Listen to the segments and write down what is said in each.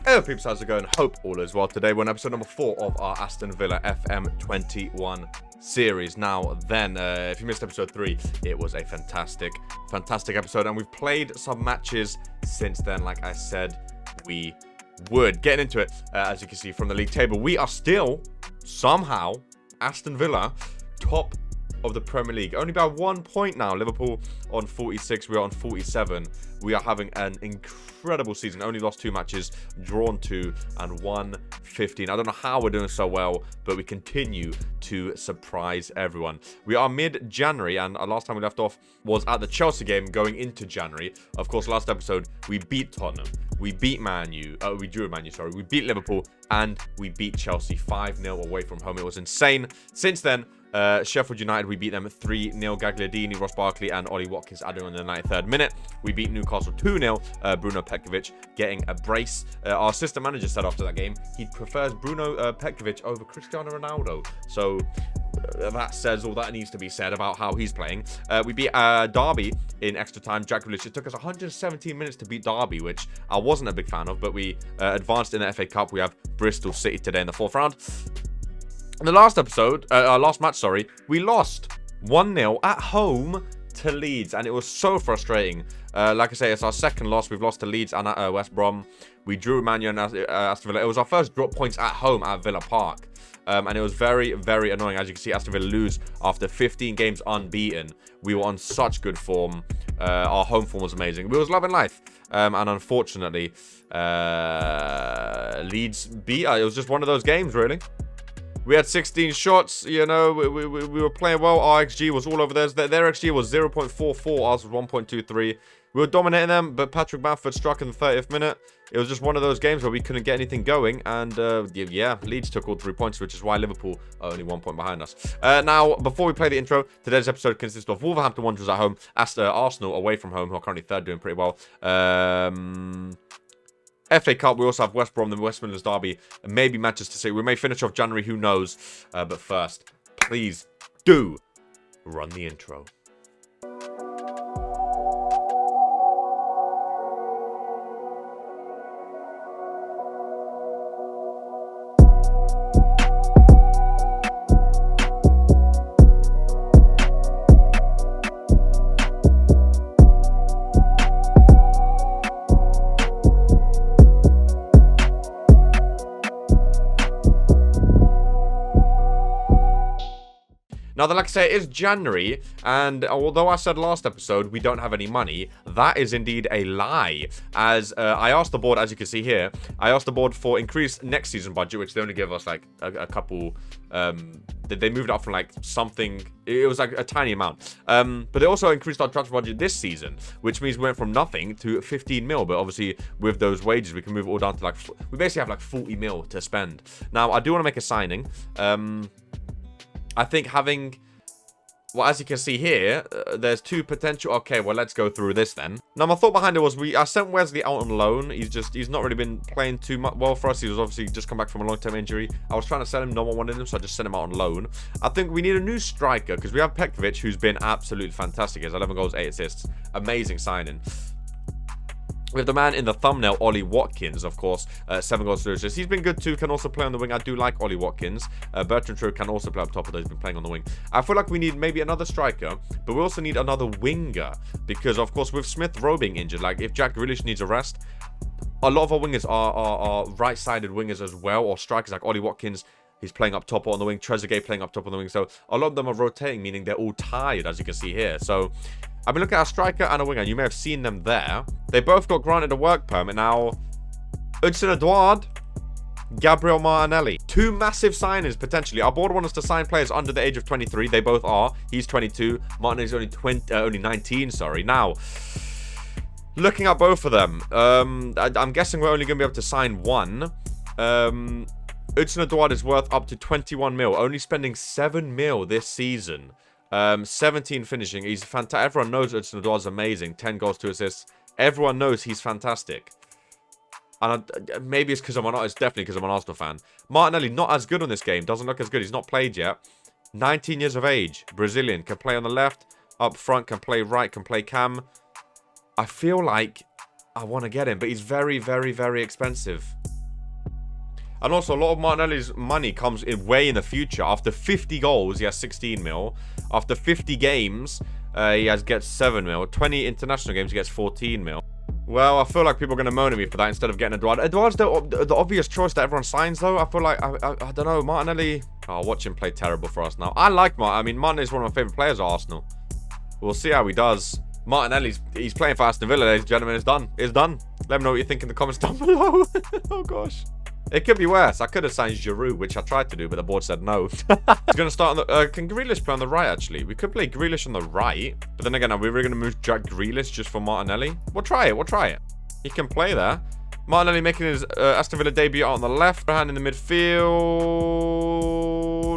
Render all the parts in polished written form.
Hello peeps, how's it going? Hope all is well. Today we're on episode number 4 of our Aston Villa FM21 series. Now then, if you missed episode 3, it was a fantastic episode, and we've played some matches since then, like I said we would. Getting into it, as you can see from the league table, we are still, somehow, Aston Villa, top of the Premier League. Only by 1 point now. Liverpool on 46, we are on 47. We are having an incredible season. Only lost 2 matches, drawn 2, and won 15. I don't know how we're doing so well, but we continue to surprise everyone. We are mid-January, and last time we left off was at the Chelsea game going into January. Of course, last episode, we beat Tottenham. We beat we drew Man U, sorry. We beat Liverpool, and we beat Chelsea 5-0 away from home. It was insane. Since then, Sheffield United, we beat them 3-0. Gagliardini, Ross Barkley, and Ollie Watkins adding on in the 93rd minute. We beat Newcastle 2-0. Bruno Petkovic getting a brace. Our assistant manager said after that game he prefers Bruno Petkovic over Cristiano Ronaldo. So that says all that needs to be said about how he's playing. We beat Derby in extra time. Jack Grealish. It took us 117 minutes to beat Derby, which I wasn't a big fan of, but we advanced in the FA Cup. We have Bristol City today in the 4th round. In the last episode, our last match, sorry, we lost 1-0 at home to Leeds, and it was so frustrating. Like I say, it's our second loss. We've lost to Leeds and at West Brom. We drew Man U and Aston Villa. It was our first drop points at home at Villa Park. And it was very, very annoying. As you can see, Aston Villa lose after 15 games unbeaten. We were on such good form. Our home form was amazing. We was loving life. And unfortunately, Leeds beat us. It was just one of those games, really. We had 16 shots, you know, we were playing well. Our XG was all over theirs. Their XG was 0.44, ours was 1.23. We were dominating them, but Patrick Bamford struck in the 30th minute. It was just one of those games where we couldn't get anything going. And, yeah, Leeds took all 3 points, which is why Liverpool are only 1 point behind us. Now, before we play the intro, today's episode consists of Wolverhampton Wanderers at home, Arsenal away from home, who are currently 3rd, doing pretty well. FA Cup, we also have West Brom, the West Midlands Derby, and maybe Manchester City. We may finish off January, who knows. But first, please do run the intro. Now, like I say, it is January, and although I said last episode we don't have any money, that is indeed a lie. As I asked the board, as you can see here, I asked the board for increased next season budget, which they only give us like a couple. They moved it up from like something. It was like a tiny amount. But they also increased our transfer budget this season, which means we went from nothing to 15 mil. But obviously, with those wages, we can move it all down to like we basically have like 40 mil to spend. Now, I do want to make a signing. I think having, well, as you can see here, there's 2 potential. Okay, well, let's go through this then. Now, my thought behind it was I sent Wesley out on loan. He's not really been playing too much well for us. He was obviously just come back from a long-term injury. I was trying to sell him. No one wanted him, so I just sent him out on loan. I think we need a new striker because we have Petkovic, who's been absolutely fantastic. He has 11 goals, 8 assists. Amazing signing. We have the man in the thumbnail, Ollie Watkins, of course, 7 goals, 3 assists. He's been good too, can also play on the wing. I do like Ollie Watkins. Bertrand Traore can also play up top, although he's been playing on the wing. I feel like we need maybe another striker, but we also need another winger, because, of course, with Smith Rowe being injured, like, if Jack Grealish needs a rest, a lot of our wingers are right-sided wingers as well, or strikers like Ollie Watkins. He's playing up top or on the wing. Trezeguet playing up top on the wing. So a lot of them are rotating, meaning they're all tired, as you can see here. So I've been looking at a striker and a winger. You may have seen them there. They both got granted a work permit. Now, Hudson-Odoi, Gabriel Martinelli. 2 massive signings, potentially. Our board wants us to sign players under the age of 23. They both are. He's 22. Martinelli's only 19, sorry. Now, looking at both of them, I'm guessing we're only going to be able to sign one. Hudson-Odoi is worth up to 21 mil, only spending 7 mil this season. 17 finishing. He's fantastic. Everyone knows Hudson-Odoi is amazing. 10 goals, 2 assists. Everyone knows he's fantastic. And maybe it's because it's definitely because I'm an Arsenal fan. Martinelli, not as good on this game. Doesn't look as good. He's not played yet. 19 years of age. Brazilian. Can play on the left. Up front. Can play right. Can play cam. I feel like I want to get him, but he's very, very, very expensive. And also, a lot of Martinelli's money comes way in the future. After 50 goals, he has 16 mil. After 50 games, he gets 7 mil. 20 international games, he gets 14 mil. Well, I feel like people are going to moan at me for that instead of getting Eduardo. Eduardo's the obvious choice that everyone signs, though. I feel like, I don't know, Martinelli... Oh, watch him play terrible for us now. I like Martinelli. I mean, Martinelli's one of my favourite players at Arsenal. We'll see how he does. Martinelli's he's playing for Aston Villa, ladies and gentlemen. It's done. It's done. Let me know what you think in the comments down below. Oh, gosh. It could be worse. I could have signed Giroud, which I tried to do, but the board said no. He's going to start on the... can Grealish play on the right, actually? We could play Grealish on the right. But then again, are we really going to move Jack Grealish just for Martinelli? We'll try it. We'll try it. He can play there. Martinelli making his Aston Villa debut out on the left. Hand in the midfield.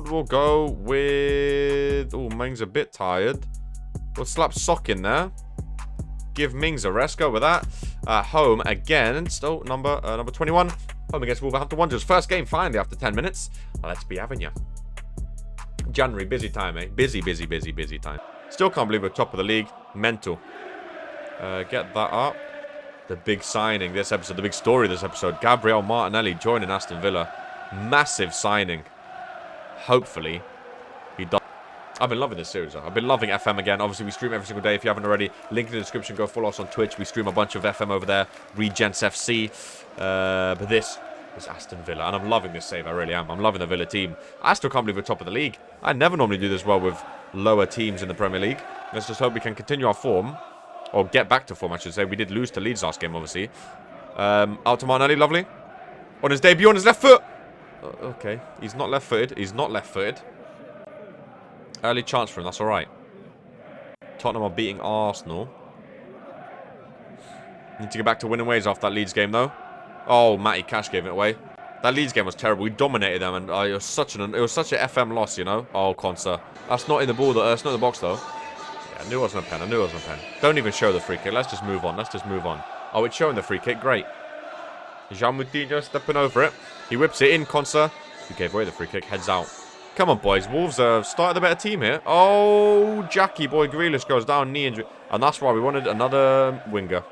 We'll go with... Oh, Ming's a bit tired. We'll slap Sock in there. Give Mings a rest. Go with that. Home against... Oh, number 21. Home against Wolverhampton Wanderers. First game finally after 10 minutes. Let's be having ya. January, busy time, eh? Busy time. Still can't believe we're top of the league. Mental. Get that up. The big signing this episode. The big story this episode. Gabriel Martinelli joining Aston Villa. Massive signing. Hopefully, he does. I've been loving this series. I've been loving FM again. Obviously, we stream every single day. If you haven't already, link in the description. Go follow us on Twitch. We stream a bunch of FM over there. Regents FC. But this is Aston Villa. And I'm loving this save. I really am. I'm loving the Villa team. I still can't believe we're top of the league. I never normally do this well with lower teams in the Premier League. Let's just hope we can continue our form. Or get back to form, I should say. We did lose to Leeds last game, obviously. Out to Martinelli. Lovely. On his debut on his left foot. Okay. He's not left-footed. He's not left-footed. Early chance for him, that's alright. Tottenham are beating Arsenal. Need to get back to winning ways after that Leeds game, though. Oh, Matty Cash gave it away. That Leeds game was terrible. We dominated them, and it was such an FM loss, you know. Oh, Consa. That's not in the ball. That's not in the box, though. Yeah, I knew it wasn't a pen. I knew it wasn't a pen. Don't even show the free kick. Let's just move on. Let's just move on. Oh, it's showing the free kick. Great. Jean Moutinho stepping over it. He whips it in. Consa, who gave away the free kick, heads out. Come on, boys. Wolves have started a better team here. Oh, Jackie boy Grealish goes down, knee injury. And that's why we wanted another winger.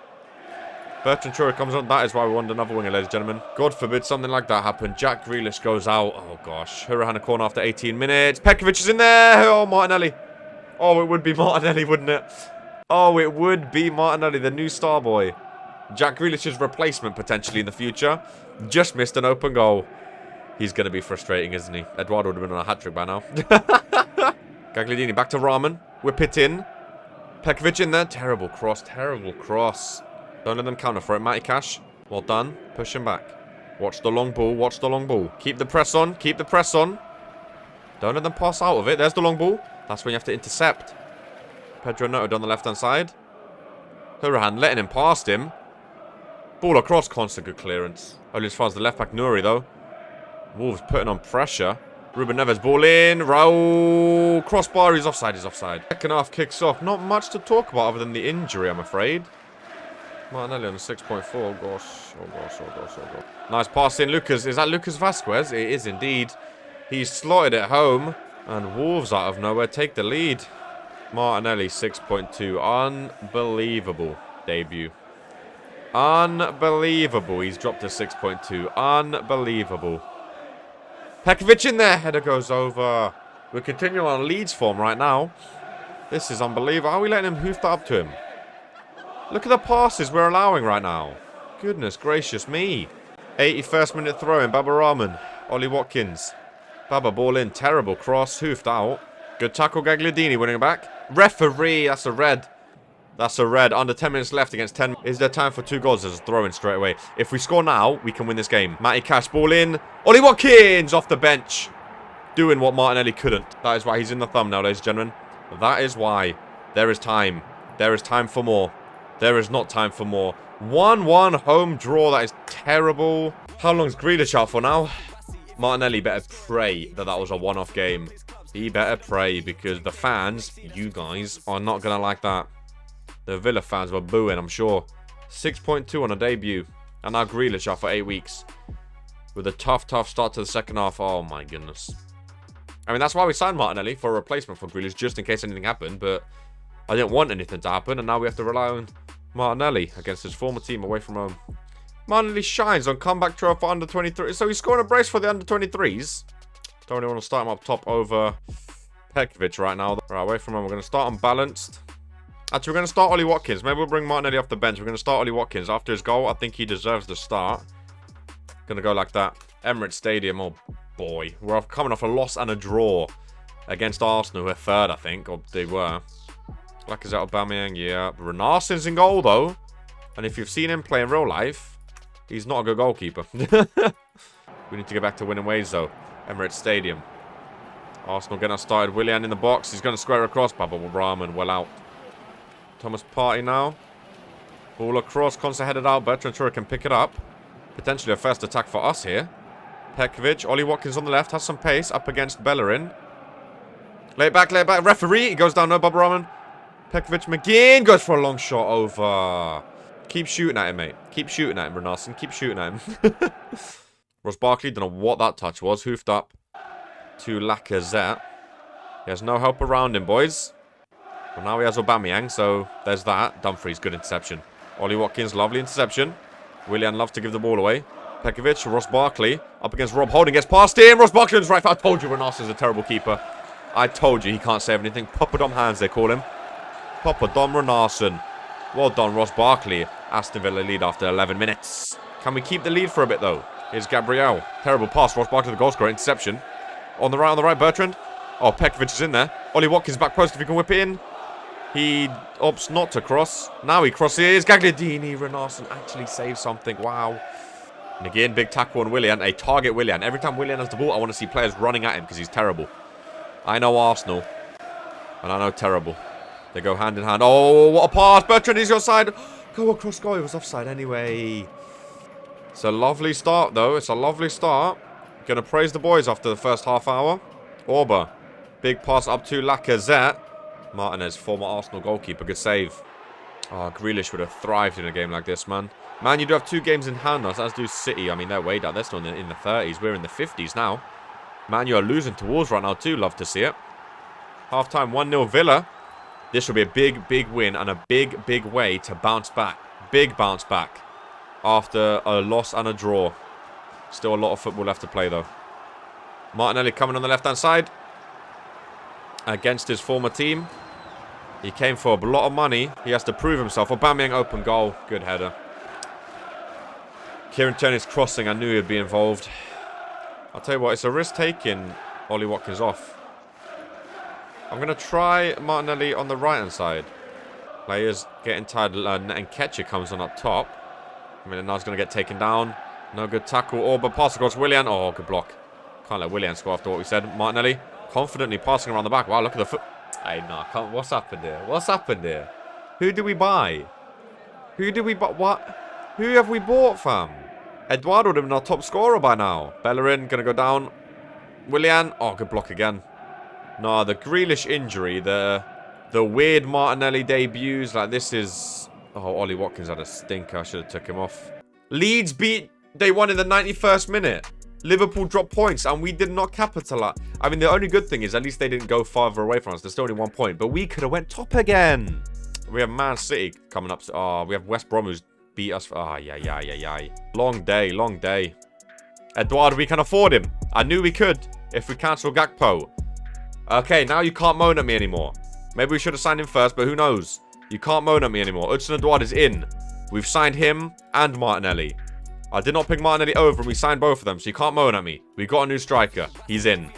Bertrand Traore comes on. That is why we wanted another winger, ladies and gentlemen. God forbid something like that happen. Jack Grealish goes out. Oh, gosh. Hurahan a corner after 18 minutes. Pekovic is in there. Oh, Martinelli. Oh, it would be Martinelli, wouldn't it? Oh, it would be Martinelli, the new star boy. Jack Grealish's replacement, potentially, in the future. Just missed an open goal. He's going to be frustrating, isn't he? Eduardo would have been on a hat-trick by now. Gagliardini back to Rahman. Whip it in. Pekovic in there. Terrible cross. Terrible cross. Don't let them counter for it. Matty Cash. Well done. Push him back. Watch the long ball. Watch the long ball. Keep the press on. Keep the press on. Don't let them pass out of it. There's the long ball. That's when you have to intercept. Pedro Neto down the left-hand side. Hurahan letting him past him. Ball across. Constant good clearance. Only as far as the left-back Nouri, though. Wolves putting on pressure. Ruben Neves ball in. Raul. Crossbar. He's offside. He's offside. Second half kicks off. Not much to talk about other than the injury, I'm afraid. Martinelli on a 6.4. Oh, gosh. Oh, gosh. Oh, gosh. Oh, gosh. Nice pass in. Lucas. Is that Lucas Vasquez? It is indeed. He's slotted it home. And Wolves out of nowhere take the lead. Martinelli 6.2. Unbelievable debut. Unbelievable. He's dropped to 6.2. Unbelievable. Pekovic in there. Header goes over. We're continuing on Leeds form right now. This is unbelievable. How are we letting him hoof that up to him? Look at the passes we're allowing right now. Goodness gracious me. 81st minute throw in. Baba Rahman. Ollie Watkins. Baba ball in. Terrible cross. Hoofed out. Good tackle. Gagliardini winning it back. Referee. That's a red. That's a red. Under 10 minutes left against 10. Is there time for 2 goals? There's a throw-in straight away. If we score now, we can win this game. Matty Cash ball in. Ollie Watkins off the bench. Doing what Martinelli couldn't. That is why he's in the thumbnail, ladies and gentlemen. That is why. There is time. There is time for more. There is not time for more. 1-1 home draw. That is terrible. How long's Grealish out for now? Martinelli better pray that that was a one-off game. He better pray because the fans, you guys, are not going to like that. The Villa fans were booing, I'm sure. 6.2 on a debut. And now Grealish out for 8 weeks. With a tough start to the second half. Oh, my goodness. I mean, that's why we signed Martinelli, for a replacement for Grealish, just in case anything happened. But I didn't want anything to happen. And now we have to rely on Martinelli against his former team away from home. Martinelli shines on comeback trophy for under 23. So he's scoring a brace for the under 23s. Don't really want to start him up top over Pekovic right now. Right, away from him. We're going to start unbalanced. Actually, we're going to start Ollie Watkins. Maybe we'll bring Martinelli off the bench. We're going to start Ollie Watkins. After his goal, I think he deserves the start. Going to go like that. Emirates Stadium. Oh, boy. We're coming off a loss and a draw against Arsenal, who are third, I think. Or they were. Lacazette, Aubameyang, yeah. Renarsen's in goal, though. And if you've seen him play in real life, he's not a good goalkeeper. We need to get back to winning ways, though. Emirates Stadium. Arsenal getting us started. Willian in the box. He's going to square across. Baba Rahman well out. Thomas Partey now. Ball across. Consa headed out. Bertrand Traore can pick it up. Potentially a first attack for us here. Pekovic. Ollie Watkins on the left. Has some pace. Up against Bellerin. Lay it back. Lay it back. Referee. He goes down. No, Baba Rahman. Pekovic. McGinn goes for a long shot over. Keep shooting at him, mate. Keep shooting at him, Renarsen. Keep shooting at him. Ross Barkley. Don't know what that touch was. Hoofed up to Lacazette. He has no help around him, boys. Well, now he has Aubameyang, so there's that. Dumfries, good interception. Ollie Watkins, lovely interception. Willian loves to give the ball away. Pekovic, Ross Barkley, up against Rob Holding, gets past him. Ross Barkley is right. I told you Renarsen's a terrible keeper. I told you he can't save anything. Papadom hands, they call him. Papadom Renarsen. Well done, Ross Barkley. Aston Villa lead after 11 minutes. Can we keep the lead for a bit, though? Here's Gabriel. Terrible pass. Ross Barkley, the goal scorer. Interception. On the right, Bertrand. Oh, Pekovic is in there. Ollie Watkins back post if he can whip it in. He opts not to cross. Now he crosses. Gagliardini. Renarsen actually saves something. Wow. And again, big tackle on Willian. A target Willian. Every time Willian has the ball, I want to see players running at him because he's terrible. I know Arsenal. And I know terrible. They go hand in hand. Oh, what a pass. Bertrand is your side. Go across goal. It was offside anyway. It's a lovely start, though. It's a lovely start. Gonna praise the boys after the first half hour. Orba. Big pass up to Lacazette. Martinez, former Arsenal goalkeeper. Good save. Oh, Grealish would have thrived in a game like this, man. Man, you do have 2 games in hand, as do City. I mean, they're way down. They're still in the 30s. We're in the 50s now. Man, you are losing towards right now, too. Love to see it. Half-time, 1-0 Villa. This will be a big, big win and a big, big way to bounce back. Big bounce back after a loss and a draw. Still a lot of football left to play, though. Martinelli coming on the left-hand side against his former team. He came for a lot of money. He has to prove himself. Aubameyang open goal. Good header. Kieran Tierney's crossing. I knew he'd be involved. I'll tell you what, it's a risk taking Ollie Watkins off. I'm going to try Martinelli on the right-hand side. Players getting tired, and Ketcher comes on up top. I mean, now he's going to get taken down. No good tackle. Oh, but pass across Willian. Oh, good block. Can't let Willian score after what we said. Martinelli confidently passing around the back. Wow, look at the foot. Hey, nah, what's happened here? What's happened here? Who do we buy? Who do we buy? What? Who have we bought, fam? Eduardo would have been our top scorer by now. Bellerin going to go down. Willian. Oh, good block again. No, the Grealish injury, the weird Martinelli debuts, like this is... Oh, Ollie Watkins had a stinker. I should have took him off. Leeds beat... They won in the 91st minute. Liverpool dropped points and we did not capitalize. I mean, the only good thing is at least they didn't go farther away from us. There's still only 1 point, but we could have went top again. We have Man City coming up. Oh, we have West Brom who's beat us. Oh, yeah. Long day, long day. Eduardo, we can afford him. I knew we could if we cancel Gakpo. Okay, now you can't moan at me anymore. Maybe we should have signed him first, but who knows? You can't moan at me anymore. Hudson-Odoi is in. We've signed him and Martinelli. I did not pick Martinelli over and we signed both of them, so you can't moan at me. We got a new striker. He's in.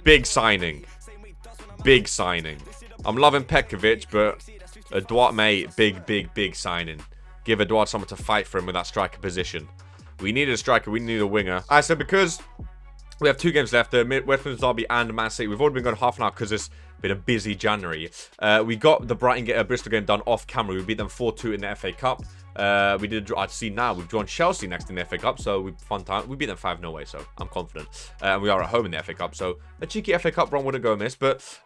Big signing. Big signing. I'm loving Pekovic, but Eduardo, mate, big signing. Give Eduardo someone to fight for him with that striker position. We needed a striker. We needed a winger. I said because we have 2 games left, the West Midlands Derby and Man City. We've already been going half an hour because it's been a busy January. We got the Bristol game done off camera. We beat them 4-2 in the FA Cup. We did. I'd see now we've drawn Chelsea next in the FA Cup, so we fun time. We beat them 5-0 away, so I'm confident. And we are at home in the FA Cup, so a cheeky FA Cup run wouldn't go amiss. But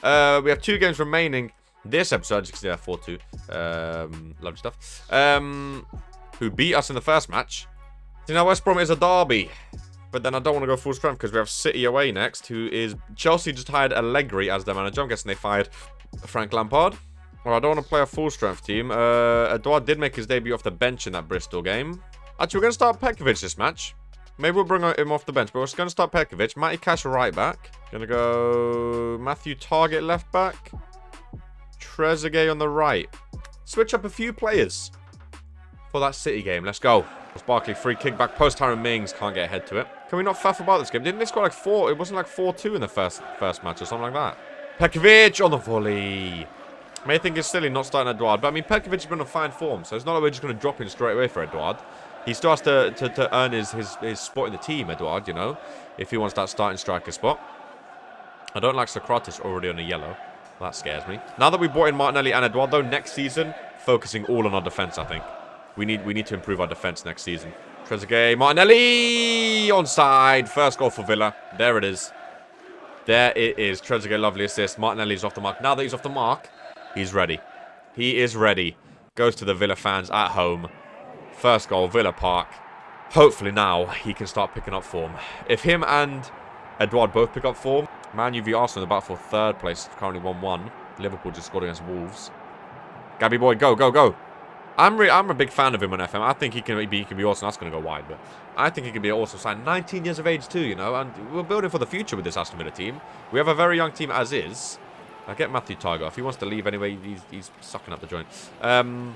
we have 2 games remaining this episode. As you can see, 4-2. Lovely stuff. Who beat us in the first match? You know, West Brom is a derby. But then I don't want to go full strength because we have City away next, who is... Chelsea just hired Allegri as their manager. I'm guessing they fired Frank Lampard. Well, I don't want to play a full strength team. Eduardo did make his debut off the bench in that Bristol game. Actually, we're going to start Petkovic this match. Maybe we'll bring him off the bench, but we're going to start Petkovic. Matty Cash right back. Going to go Matthew Target left back. Trezeguet on the right. Switch up a few players for that City game. Let's go. Barkley free kick back post. Harry Mings can't get ahead to it. Can we not faff about this game? Didn't they score like 4? It wasn't like 4-2 in the first match or something like that. Petkovic on the volley. May think it's silly not starting Edouard, but I mean Petkovic has been on fine form, so it's not like we're just going to drop in straight away for Edouard. He still has to earn his spot in the team, Edouard, you know, if he wants that starting striker spot. I don't like Socrates already on a yellow. That scares me. Now that we brought in Martinelli and Eduardo, next season, focusing all on our defense, I think. We need to improve our defense next season. Trezeguet, Martinelli! Onside. First goal for Villa. There it is. There it is. Trezeguet, lovely assist. Martinelli's off the mark. Now that he's off the mark, he's ready. He is ready. Goes to the Villa fans at home. First goal, Villa Park. Hopefully now he can start picking up form. If him and Edouard both pick up form, Man U v Arsenal in the battle for third place, currently 1-1. Liverpool just scored against Wolves. Gabby boy, go, go, go. I'm a big fan of him on FM. I think he can be awesome. That's going to go wide, but I think he can be an awesome sign. 19 years of age too, you know, and we're building for the future with this Aston Villa team. We have a very young team as is. I get Matthew Target. If he wants to leave anyway, he's sucking up the joint. We're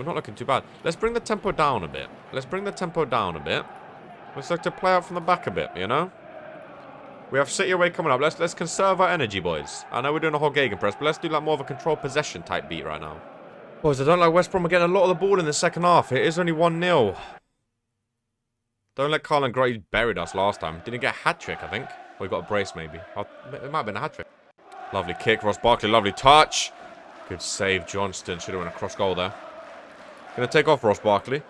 not looking too bad. Let's bring the tempo down a bit. Let's look to play out from the back a bit, you know? We have City away coming up. Let's conserve our energy, boys. I know we're doing a whole gegenpress, but let's do like more of a control possession type beat right now. Boys, I don't like West Brom are getting a lot of the ball in the second half. It is only 1-0. Don't let Carlin Gray. He buried us last time. Didn't get a hat-trick, I think. Or he got a brace, maybe. It might have been a hat-trick. Lovely kick, Ross Barkley. Lovely touch. Good save, Johnston. Should have won a cross goal there. Gonna take off Ross Barkley.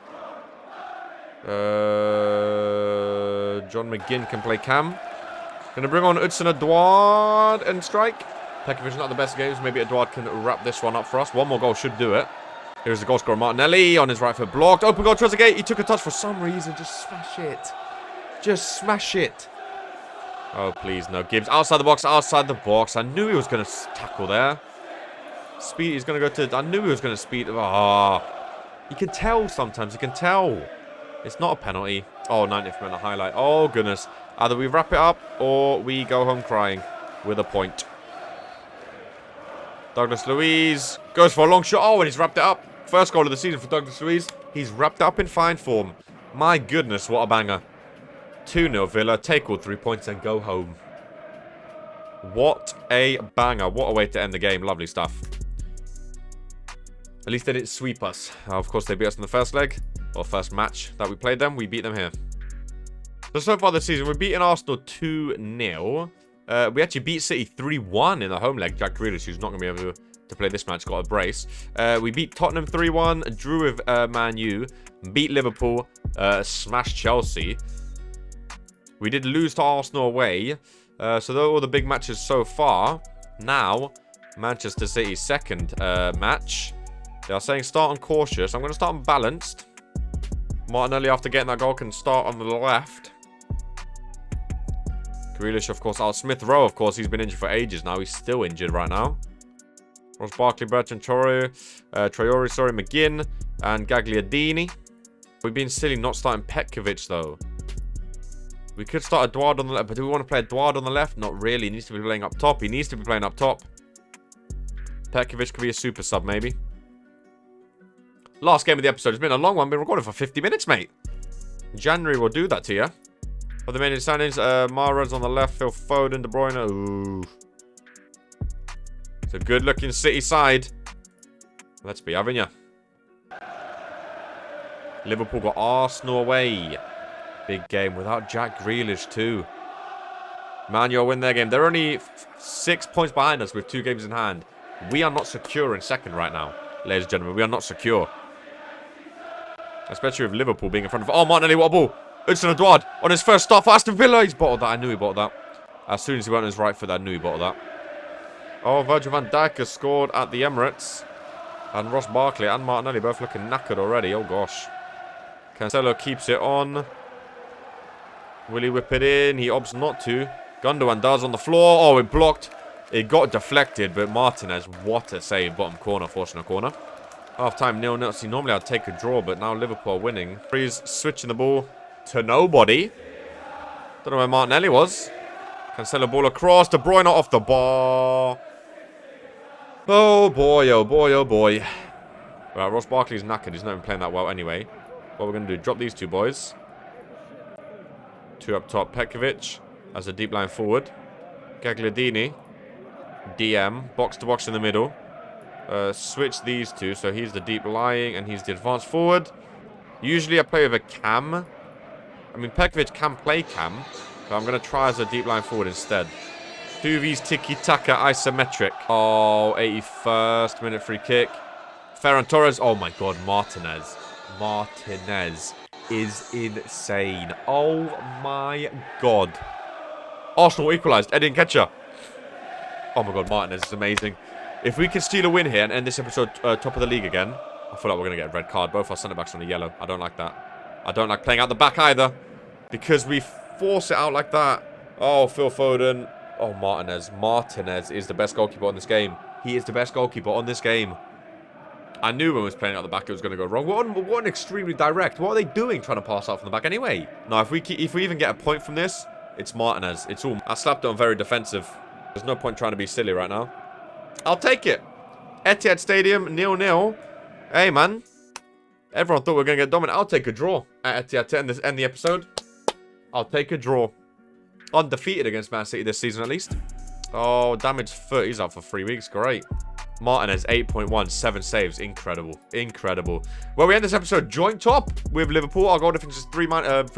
John McGinn can play cam. Gonna bring on Hudson Edouard and strike. Petkovic not the best games. Maybe Edouard can wrap this one up for us. One more goal should do it. Here's the goal scorer Martinelli on his right foot blocked. Open goal Trezeguet. He took a touch for some reason. Just smash it. Just smash it. Oh please no. Gibbs outside the box. Outside the box. I knew he was gonna tackle there. Speed. He's gonna go to. I knew he was gonna speed. Ah. You can tell sometimes. You can tell. It's not a penalty. Oh, 90th minute highlight. Oh goodness. Either we wrap it up or we go home crying with a point. Douglas Luiz goes for a long shot. Oh, and he's wrapped it up. First goal of the season for Douglas Luiz. He's wrapped it up in fine form. My goodness, what a banger. 2-0 Villa. Take all 3 points and go home. What a banger. What a way to end the game. Lovely stuff. At least they didn't sweep us. Of course, they beat us in the first leg. Or first match that we played them. We beat them here. So far this season, we've beaten Arsenal 2-0. We actually beat City 3-1 in the home leg. Jack Grealish, who's not going to be able to play this match, got a brace. We beat Tottenham 3-1, drew with Man U, beat Liverpool, smashed Chelsea. We did lose to Arsenal away. So those are all the big matches so far. Now, Manchester City's second match. They are saying start on cautious. I'm going to start on balanced. Martinelli, after getting that goal, can start on the left. Grealish, of course, out. Smith Rowe, of course, he's been injured for ages now. He's still injured right now. Ross Barkley, Bertrand Traore, McGinn, and Gagliardini. We've been silly not starting Petkovic, though. We could start Edouard on the left, but do we want to play Edouard on the left? Not really. He needs to be playing up top. Petkovic could be a super sub, maybe. Last game of the episode. It's been a long one. We've been recording for 50 minutes, mate. January will do that to you. For the main signings, Mahrez on the left, Phil Foden, De Bruyne. Ooh. It's a good-looking City side. Let's be having ya. Liverpool got Arsenal away. Big game without Jack Grealish too. Man U win their game. They're only 6 points behind us with 2 games in hand. We are not secure in second right now, ladies and gentlemen. We are not secure. Especially with Liverpool being in front of... Oh, Martinelli, what a ball. Hudson Edouard on his first start for Aston Villa. He's bottled that. I knew he bottled that. As soon as he went on his right foot, I knew he bottled that. Oh, Virgil van Dijk has scored at the Emirates. And Ross Barkley and Martinelli both looking knackered already. Oh, gosh. Cancelo keeps it on. Will he whip it in? He opts not to. Gundogan does on the floor. Oh, it blocked. It got deflected, but Martinez, what a save. Bottom corner, forcing a corner. Half-time 0-0. See, normally I'd take a draw, but now Liverpool are winning. He's switching the ball to nobody. Don't know where Martinelli was. Cancelo ball across. De Bruyne off the bar. Oh boy, oh boy, oh boy. Right, Ross Barkley's knackered. He's not even playing that well anyway. What we're going to do, drop these two boys. Two up top. Pekovic as a deep line forward. Gagliardini. DM. Box to box in the middle. Switch these two. So he's the deep lying and he's the advanced forward. Usually I play with a cam. I mean, Pekovic can play cam. But I'm going to try as a deep line forward instead. Duvi's tiki-taka isometric. Oh, 81st minute free kick. Ferran Torres. Oh my god, Martinez. Martinez is insane. Oh my god. Arsenal equalised. Edin Ketcher. Oh my god, Martinez is amazing. If we can steal a win here and end this episode top of the league again, I feel like we're going to get a red card. Both our centre-backs on a yellow. I don't like that. I don't like playing out the back either. Because we force it out like that. Oh, Phil Foden. Oh, Martinez. Martinez is the best goalkeeper on this game. He is the best goalkeeper on this game. I knew when we was playing out the back it was going to go wrong. What an extremely direct. What are they doing trying to pass out from the back anyway? No, if we even get a point from this, it's Martinez. It's all. I slapped it on very defensive. There's no point trying to be silly right now. I'll take it. Etihad Stadium, 0-0. Hey, man. Everyone thought we were going to get dominant. I'll take a draw at Etihad to end the episode. I'll take a draw. Undefeated against Man City this season, at least. Oh, damaged foot. He's out for 3 weeks. Great. Martinez, 8.1. 7 saves. Incredible. Incredible. Well, we end this episode joint top with Liverpool. Our goal difference is 3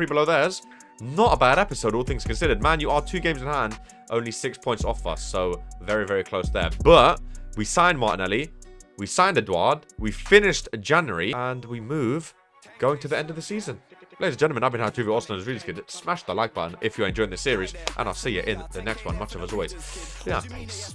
below theirs. Not a bad episode, all things considered. Man, you are 2 games in hand. Only 6 points off us. So, very, very close there. But, we signed Martinelli. We signed Edouard. We finished January. And we move going to the end of the season. Ladies and gentlemen, I've been HowToView Arsenal is really good. Smash the like button if you're enjoying this series, and I'll see you in the next one. Much of as always. Yeah, peace.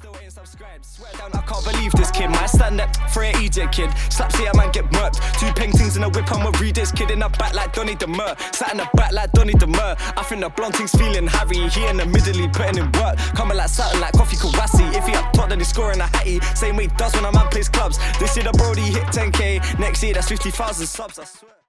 I can't believe this kid, man. Stand up for an Egypt kid. Slaps here, man, get murked. 2 paintings in a whip, I'ma read this kid in the back like Donny Demur. Sat in the back like Donny Demur. I think the blonde thing's feeling Harry. He in the middle, he putting in work. Coming like Saturn, like Coffee Kawasi. If he up top, then he's scoring a hattie. Same way he does when a man plays clubs. This year the Brody hit 10k. Next year, that's 50,000 subs, I swear.